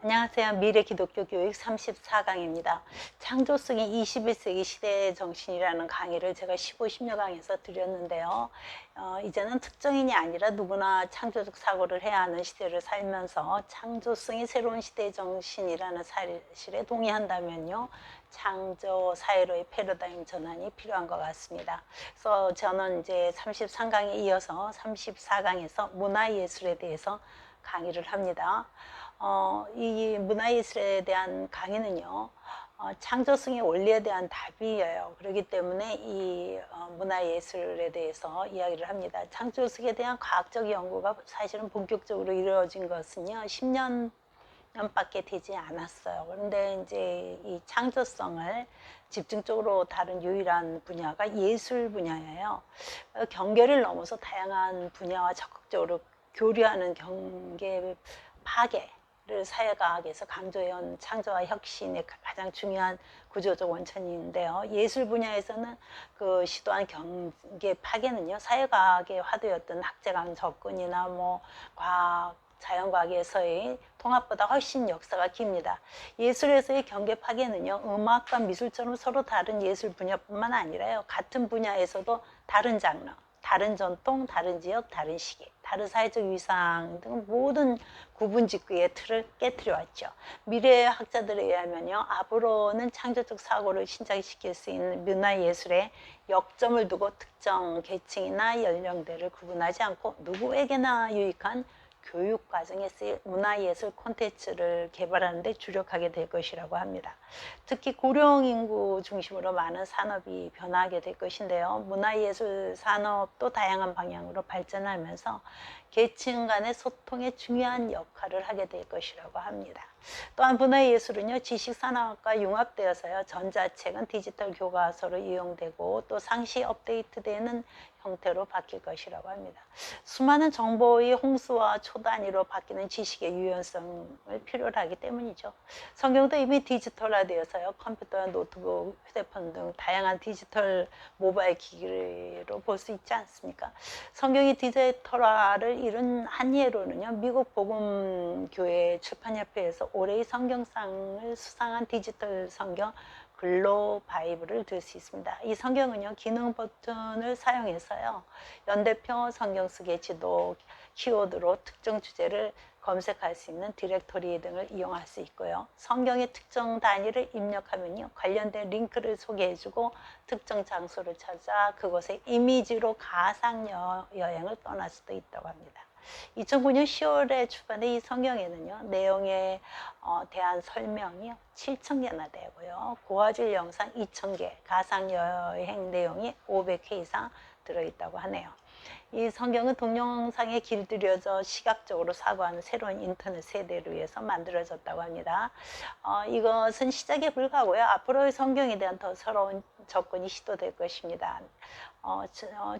안녕하세요. 미래 기독교 교육 34강입니다. 창조성이 21세기 시대의 정신이라는 강의를 제가 15, 16 강에서 드렸는데요. 이제는 특정인이 아니라 누구나 창조적 사고를 해야 하는 시대를 살면서 창조성이 새로운 시대의 정신이라는 사실에 동의한다면요. 창조 사회로의 패러다임 전환이 필요한 것 같습니다. 그래서 저는 이제 33강에 이어서 34강에서 문화예술에 대해서 강의를 합니다. 이 문화예술에 대한 강의는요, 창조성의 원리에 대한 답이에요. 그렇기 때문에 이 문화예술에 대해서 이야기를 합니다. 창조성에 대한 과학적 연구가 사실은 본격적으로 이루어진 것은요, 10년 밖에 되지 않았어요. 그런데 이제 이 창조성을 집중적으로 다룬 유일한 분야가 예술 분야예요. 경계를 넘어서 다양한 분야와 적극적으로 교류하는 경계 파괴를 사회과학에서 강조해온 창조와 혁신의 가장 중요한 구조적 원천인데요. 예술 분야에서는 그 시도한 경계 파괴는요, 사회과학의 화두였던 학제강 접근이나 과학, 자연과학에서의 통합보다 훨씬 역사가 깁니다. 예술에서의 경계 파괴는요, 음악과 미술처럼 서로 다른 예술 분야뿐만 아니라요, 같은 분야에서도 다른 장르, 다른 전통, 다른 지역, 다른 시기, 다른 사회적 위상 등 모든 구분짓기의 틀을 깨뜨려 왔죠. 미래 학자들에 의하면요, 앞으로는 창조적 사고를 신장시킬 수 있는 문화예술에 역점을 두고 특정 계층이나 연령대를 구분하지 않고 누구에게나 유익한 교육 과정에 쓰일 문화예술 콘텐츠를 개발하는 데 주력하게 될 것이라고 합니다. 특히 고령 인구 중심으로 많은 산업이 변화하게 될 것인데요. 문화예술 산업도 다양한 방향으로 발전하면서 계층 간의 소통에 중요한 역할을 하게 될 것이라고 합니다. 또한 문화예술은요, 지식산업과 융합되어서요, 전자책은 디지털 교과서로 이용되고 또 상시 업데이트되는 형태로 바뀔 것이라고 합니다. 수많은 정보의 홍수와 초단위로 바뀌는 지식의 유연성을 필요로 하기 때문이죠. 성경도 이미 디지털화되어서요, 컴퓨터와 노트북, 휴대폰 등 다양한 디지털 모바일 기기로 볼 수 있지 않습니까? 성경이 디지털화를 이룬 한 예로는요, 미국 복음교회 출판협회에서 올해의 성경상을 수상한 디지털 성경 글로 바이블을 들 수 있습니다. 이 성경은요, 기능 버튼을 사용해서요, 연대표 성경 쓰기 지도 키워드로 특정 주제를 검색할 수 있는 디렉토리 등을 이용할 수 있고요. 성경의 특정 단위를 입력하면요, 관련된 링크를 소개해주고 특정 장소를 찾아 그곳에 이미지로 가상 여행을 떠날 수도 있다고 합니다. 2009년 10월에 출간된 이 성경에는요, 내용에 대한 설명이 7,000개나 되고요, 고화질 영상 2,000개, 가상 여행 내용이 500회 이상 들어있다고 하네요. 이 성경은 동영상에 길들여져 시각적으로 사고하는 새로운 인터넷 세대를 위해서 만들어졌다고 합니다. 이것은 시작에 불과하고요, 앞으로의 성경에 대한 더 새로운 접근이 시도될 것입니다.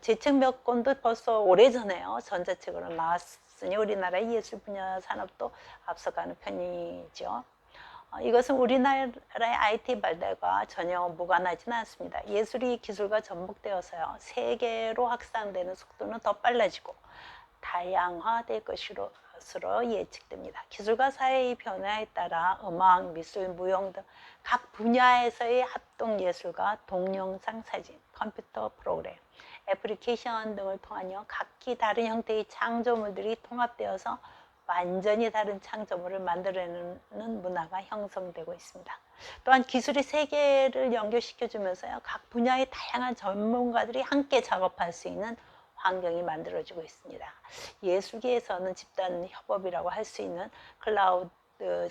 제책 몇 권도 벌써 오래전에요, 전자책으로 나왔으니 우리나라의 예술 분야 산업도 앞서가는 편이죠. 이것은 우리나라의 IT 발달과 전혀 무관하지는 않습니다. 예술이 기술과 접목되어서요, 세계로 확산되는 속도는 더 빨라지고 다양화될 것으로 예측됩니다. 기술과 사회의 변화에 따라 음악, 미술, 무용 등 각 분야에서의 합동 예술과 동영상, 사진, 컴퓨터 프로그램, 애플리케이션 등을 통한요, 각기 다른 형태의 창조물들이 통합되어서 완전히 다른 창조물을 만들어내는 문화가 형성되고 있습니다. 또한 기술이 세계를 연결시켜주면서요, 각 분야의 다양한 전문가들이 함께 작업할 수 있는 환경이 만들어지고 있습니다. 예술계에서는 집단 협업이라고 할 수 있는 클라우드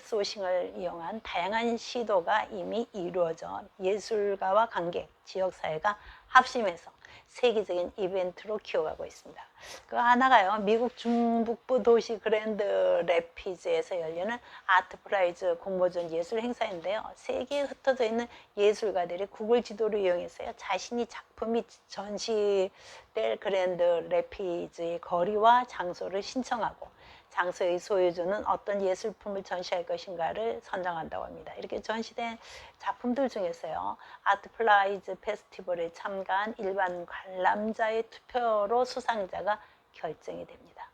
소싱을 이용한 다양한 시도가 이미 이루어져 예술가와 관객, 지역사회가 합심해서 세계적인 이벤트로 키워가고 있습니다. 그 하나가요, 미국 중북부 도시 그랜드 래피즈에서 열리는 아트프라이즈 공모전 예술 행사인데요, 세계에 흩어져 있는 예술가들이 구글 지도를 이용해서요, 자신이 작품이 전시될 그랜드 래피즈의 거리와 장소를 신청하고 장소의 소유주는 어떤 예술품을 전시할 것인가를 선정한다고 합니다. 이렇게 전시된 작품들 중에서요, 아트플라이즈 페스티벌에 참가한 일반 관람자의 투표로 수상자가 결정이 됩니다.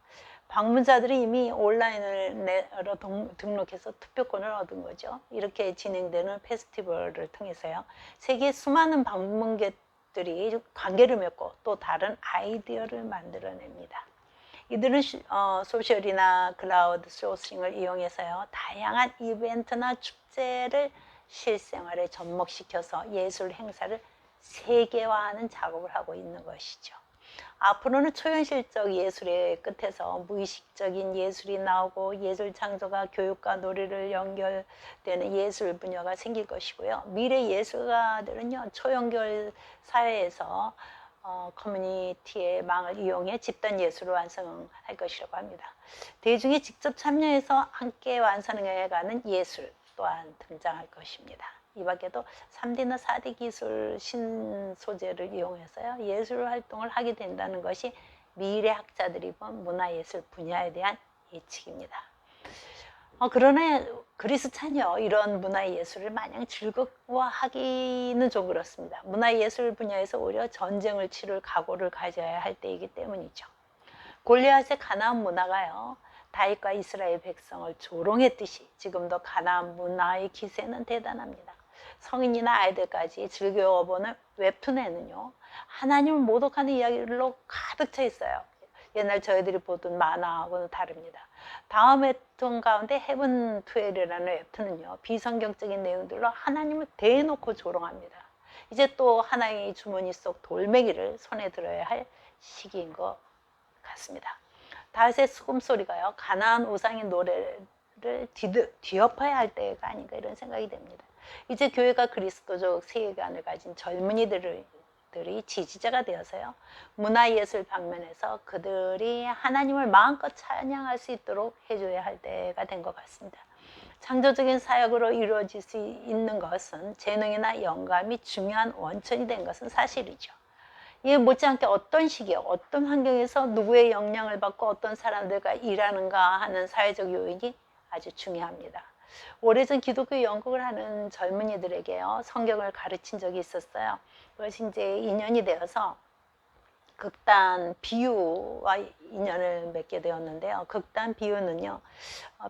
방문자들이 이미 온라인으로 등록해서 투표권을 얻은 거죠. 이렇게 진행되는 페스티벌을 통해서요. 세계 수많은 방문객들이 관계를 맺고 또 다른 아이디어를 만들어냅니다. 이들은 소셜이나 클라우드 소싱을 이용해서요. 다양한 이벤트나 축제를 실생활에 접목시켜서 예술 행사를 세계화하는 작업을 하고 있는 것이죠. 앞으로는 초현실적 예술의 끝에서 무의식적인 예술이 나오고 예술 창조가 교육과 놀이를 연결되는 예술 분야가 생길 것이고요. 미래 예술가들은요, 초연결 사회에서 커뮤니티의 망을 이용해 집단 예술을 완성할 것이라고 합니다. 대중이 직접 참여해서 함께 완성해가는 예술 또한 등장할 것입니다. 이 밖에도 3D나 4D 기술 신소재를 이용해서요, 예술 활동을 하게 된다는 것이 미래학자들이 본 문화예술 분야에 대한 예측입니다. 그러나 그리스찬이요, 이런 문화예술을 마냥 즐거워하기는 좀 그렇습니다. 문화예술 분야에서 오히려 전쟁을 치를 각오를 가져야 할 때이기 때문이죠. 골리앗의 가나안 문화가요, 다윗과 이스라엘 백성을 조롱했듯이 지금도 가나안 문화의 기세는 대단합니다. 성인이나 아이들까지 즐겨보는 웹툰에는요, 하나님을 모독하는 이야기로 가득 차 있어요. 옛날 저희들이 보던 만화하고는 다릅니다. 다음 웹툰 가운데 헤븐 투엘이라는 웹툰은요, 비성경적인 내용들로 하나님을 대놓고 조롱합니다. 이제 또 하나의 주머니 속 돌멩이를 손에 들어야 할 시기인 것 같습니다. 다윗의 수금소리가요, 가나안 우상의 노래를 뒤엎어야 할 때가 아닌가 이런 생각이 됩니다. 이제 교회가 그리스도적 세계관을 가진 젊은이들이 지지자가 되어서요, 문화예술 방면에서 그들이 하나님을 마음껏 찬양할 수 있도록 해줘야 할 때가 된 것 같습니다. 창조적인 사역으로 이루어질 수 있는 것은 재능이나 영감이 중요한 원천이 된 것은 사실이죠. 이에 못지않게 어떤 시기에 어떤 환경에서 누구의 영향을 받고 어떤 사람들과 일하는가 하는 사회적 요인이 아주 중요합니다. 오래전 기독교 연극을 하는 젊은이들에게요, 성경을 가르친 적이 있었어요. 그것이 이제 인연이 되어서 극단 비유와 인연을 맺게 되었는데요. 극단 비유는요,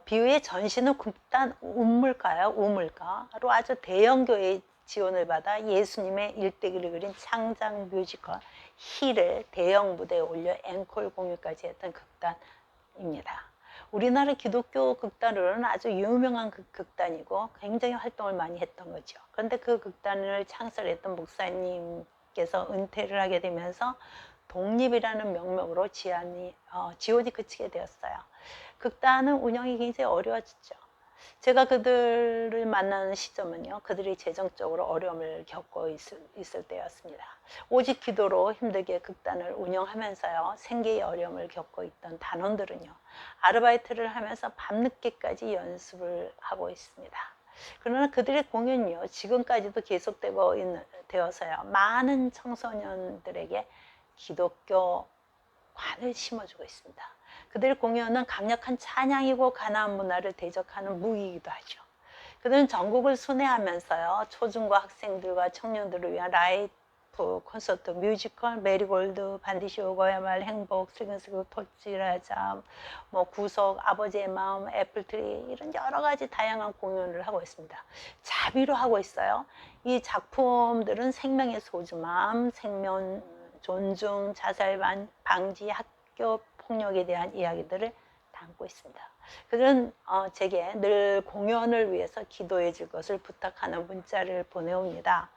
비유의 전신은 극단 우물가요, 우물가로 아주 대형 교회의 지원을 받아 예수님의 일대기를 그린 창작 뮤지컬 힐을 대형 무대에 올려 앵콜 공연까지 했던 극단입니다. 우리나라 기독교 극단으로는 아주 유명한 극단이고 굉장히 활동을 많이 했던 거죠. 그런데 그 극단을 창설했던 목사님께서 은퇴를 하게 되면서 독립이라는 명목으로 지원이 그치게 되었어요. 극단은 운영이 굉장히 어려워졌죠. 제가 그들을 만나는 시점은요, 그들이 재정적으로 어려움을 겪고 있을 때였습니다. 오직 기도로 힘들게 극단을 운영하면서요, 생계의 어려움을 겪고 있던 단원들은요, 아르바이트를 하면서 밤늦게까지 연습을 하고 있습니다. 그러나 그들의 공연이요, 지금까지도 계속되고 되어서요, 많은 청소년들에게 기독교 관을 심어주고 있습니다. 그들의 공연은 강력한 찬양이고 가나안 문화를 대적하는 무기이기도 하죠. 그들은 전국을 순회하면서요, 초중고 학생들과 청년들을 위한 라이프 콘서트, 뮤지컬, 메리골드, 반드시 오고야 말, 행복, 슬근슬근 토지라자, 구속, 아버지의 마음, 애플트리, 이런 여러 가지 다양한 공연을 하고 있습니다. 자비로 하고 있어요. 이 작품들은 생명의 소중함, 생명 존중, 자살 방지, 학교 폭력에 대한 이야기들을 담고 있습니다. 그들은 제게 늘 공연을 위해서 기도해 줄 것을 부탁하는 문자를 보내옵니다.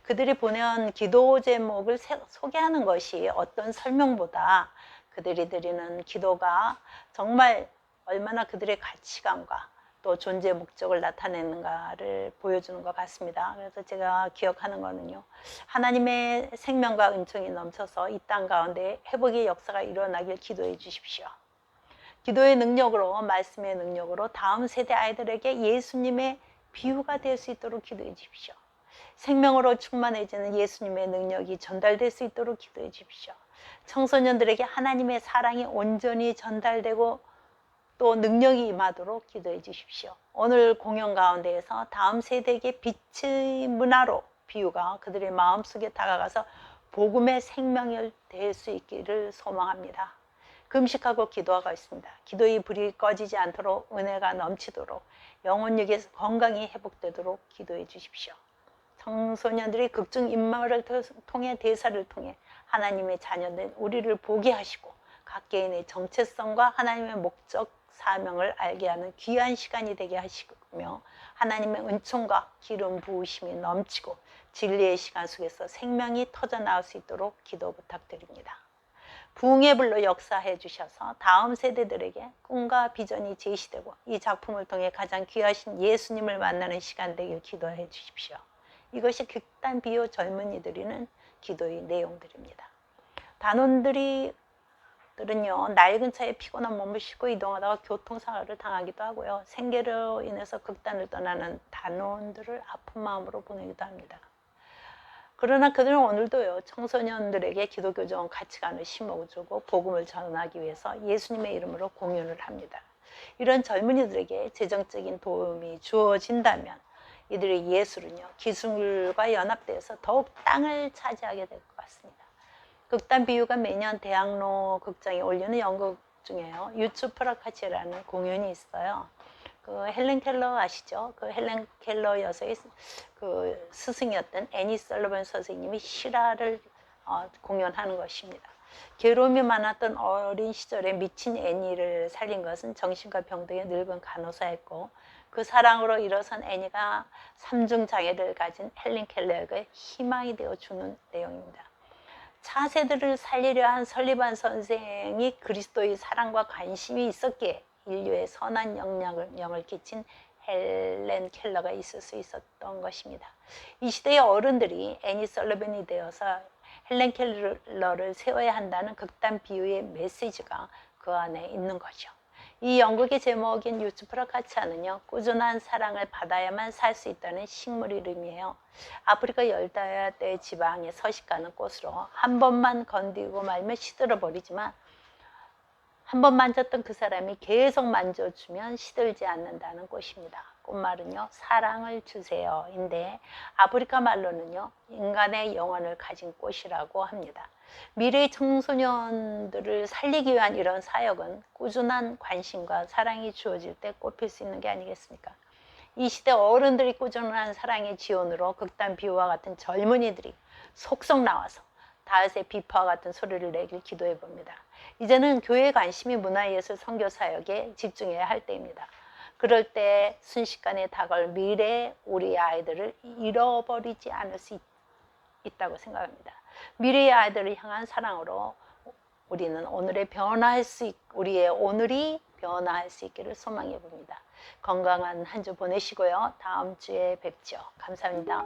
그들이 보내온 기도 제목을 소개하는 것이 어떤 설명보다 그들이 드리는 기도가 정말 얼마나 그들의 가치관과 또 존재 목적을 나타내는가를 보여주는 것 같습니다. 그래서 제가 기억하는 거는요, 하나님의 생명과 은총이 넘쳐서 이 땅 가운데 회복의 역사가 일어나길 기도해 주십시오. 기도의 능력으로, 말씀의 능력으로 다음 세대 아이들에게 예수님의 비유가 될 수 있도록 기도해 주십시오. 생명으로 충만해지는 예수님의 능력이 전달될 수 있도록 기도해 주십시오. 청소년들에게 하나님의 사랑이 온전히 전달되고 또 능력이 임하도록 기도해 주십시오. 오늘 공연 가운데에서 다음 세대에게 빛의 문화로 비유가 그들의 마음속에 다가가서 복음의 생명이 될 수 있기를 소망합니다. 금식하고 기도하고 있습니다. 기도의 불이 꺼지지 않도록 은혜가 넘치도록 영혼력이 건강히 회복되도록 기도해 주십시오. 청소년들이 극중 인마를 통해 대사를 통해 하나님의 자녀된 우리를 보게 하시고 각 개인의 정체성과 하나님의 목적, 사명을 알게 하는 귀한 시간이 되게 하시며 하나님의 은총과 기름 부으심이 넘치고 진리의 시간 속에서 생명이 터져나올 수 있도록 기도 부탁드립니다. 부흥의 불로 역사해 주셔서 다음 세대들에게 꿈과 비전이 제시되고 이 작품을 통해 가장 귀하신 예수님을 만나는 시간 되길 기도해 주십시오. 이것이 극단 비유 젊은이들이는 기도의 내용들입니다. 단원들은요, 낡은 차에 피곤한 몸을 싣고 이동하다가 교통사고를 당하기도 하고요. 생계로 인해서 극단을 떠나는 단원들을 아픈 마음으로 보내기도 합니다. 그러나 그들은 오늘도요, 청소년들에게 기독교적 가치관을 심어주고 복음을 전하기 위해서 예수님의 이름으로 공연을 합니다. 이런 젊은이들에게 재정적인 도움이 주어진다면 이들의 예술은요, 기술과 연합되어서 더욱 땅을 차지하게 될 것 같습니다. 극단 비유가 매년 대학로 극장에 올리는 연극 중에요, 유츠프라카치라는 공연이 있어요. 그 헬렌 켈러 아시죠? 그 헬렌 켈러 여성의 그 스승이었던 애니 설리번 선생님이 실화를 공연하는 것입니다. 괴로움이 많았던 어린 시절에 미친 애니를 살린 것은 정신과 병동의 늙은 간호사였고 그 사랑으로 일어선 애니가 3중 장애를 가진 헬렌 켈러에게 희망이 되어주는 내용입니다. 차세들을 살리려 한 설리반 선생이 그리스도의 사랑과 관심이 있었기에 인류에 선한 영향을 끼친 헬렌 켈러가 있을 수 있었던 것입니다. 이 시대의 어른들이 애니 설리반이 되어서 헬렌 켈러를 세워야 한다는 극단 비유의 메시지가 그 안에 있는 거죠. 이 연극의 제목인 유츠프라카차는요, 꾸준한 사랑을 받아야만 살 수 있다는 식물 이름이에요. 아프리카 열대 지방에 서식하는 꽃으로 한 번만 건드리고 말면 시들어 버리지만 한 번 만졌던 그 사람이 계속 만져주면 시들지 않는다는 꽃입니다. 꽃말은요, 사랑을 주세요 인데 아프리카 말로는요, 인간의 영혼을 가진 꽃이라고 합니다. 미래의 청소년들을 살리기 위한 이런 사역은 꾸준한 관심과 사랑이 주어질 때 꽃필 수 있는 게 아니겠습니까? 이 시대 어른들이 꾸준한 사랑의 지원으로 극단 비유와 같은 젊은이들이 속속 나와서 다윗의 비파와 같은 소리를 내길 기도해 봅니다. 이제는 교회의 관심이 문화예술 선교 사역에 집중해야 할 때입니다. 그럴 때 순식간에 다가올 미래의 우리 아이들을 잃어버리지 않을 수 있다고 생각합니다. 미래의 아이들을 향한 사랑으로 우리는 우리의 오늘이 변화할 수 있기를 소망해 봅니다. 건강한 한 주 보내시고요. 다음 주에 뵙죠. 감사합니다.